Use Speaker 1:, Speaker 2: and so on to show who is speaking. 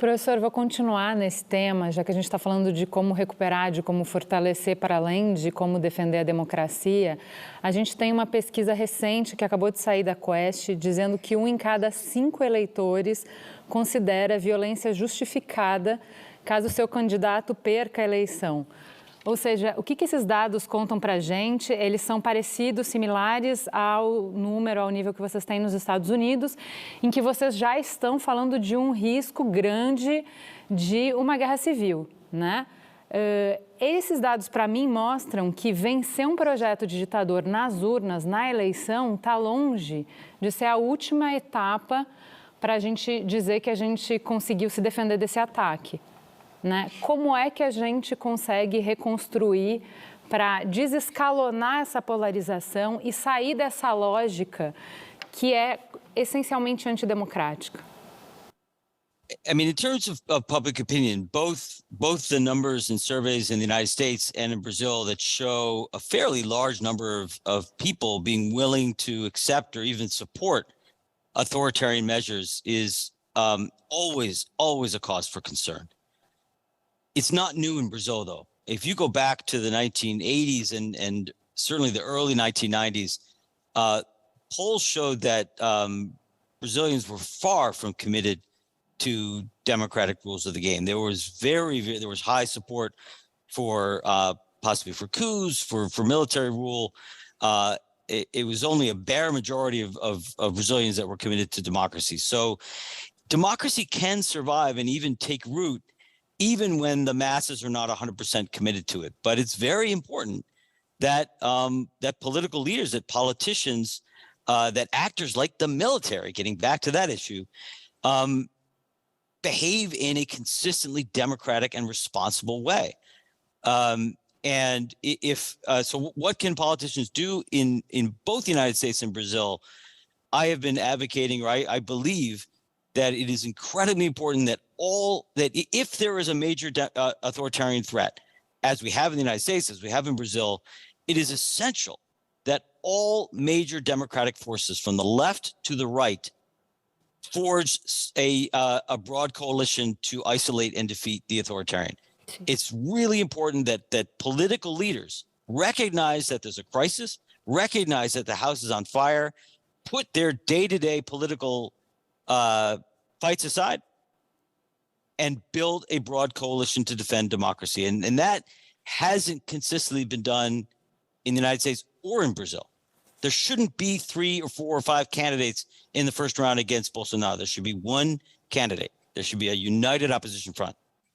Speaker 1: Professor, vou continuar nesse tema, já que a gente está falando de como recuperar, de como fortalecer, para além de como defender a democracia. A gente tem uma pesquisa recente que acabou de sair da Quest, dizendo que 1 em cada 5 eleitores considera violência justificada caso o seu candidato perca a eleição. Ou seja, o que esses dados contam para a gente? Eles são parecidos, similares ao número, ao nível que vocês têm nos Estados Unidos, em que vocês já estão falando de um risco grande de uma guerra civil, né? Esses dados, para mim, mostram que vencer um projeto de ditador nas urnas, na eleição, está longe de ser a última etapa para a gente dizer que a gente conseguiu se defender desse ataque. Né? Como é que a gente consegue reconstruir para desescalonar essa polarização e sair dessa lógica que é essencialmente antidemocrática?
Speaker 2: I mean, in terms of public opinion, both the numbers and surveys in the United States and in Brazil that show a fairly large number of people being willing to accept or even support authoritarian measures is always a cause for concern. It's not new in Brazil, though. If you go back to the 1980s and certainly the early 1990s, polls showed that Brazilians were far from committed to democratic rules of the game. There was there was high support for possibly for coups, for military rule. It was only a bare majority of Brazilians that were committed to democracy. So democracy can survive and even take root even when the masses are not 100% committed to it. But it's very important that that political leaders, that politicians, that actors like the military, getting back to that issue, behave in a consistently democratic and responsible way. And if so, what can politicians do in both the United States and Brazil? I have been advocating, or I believe that it is incredibly important that if there is a major authoritarian threat, as we have in the United States, as we have in Brazil, it is essential that all major democratic forces from the left to the right forge a broad coalition to isolate and defeat the authoritarian. It's really important that political leaders recognize that there's a crisis, recognize that the house is on fire, put their day-to-day political fights aside, and build a broad coalition to defend democracy. And that hasn't consistently been done in the United States or in Brazil. There shouldn't be 3 or 4 or 5 candidates in the first round against Bolsonaro. There should be one candidate. There should be a united opposition front.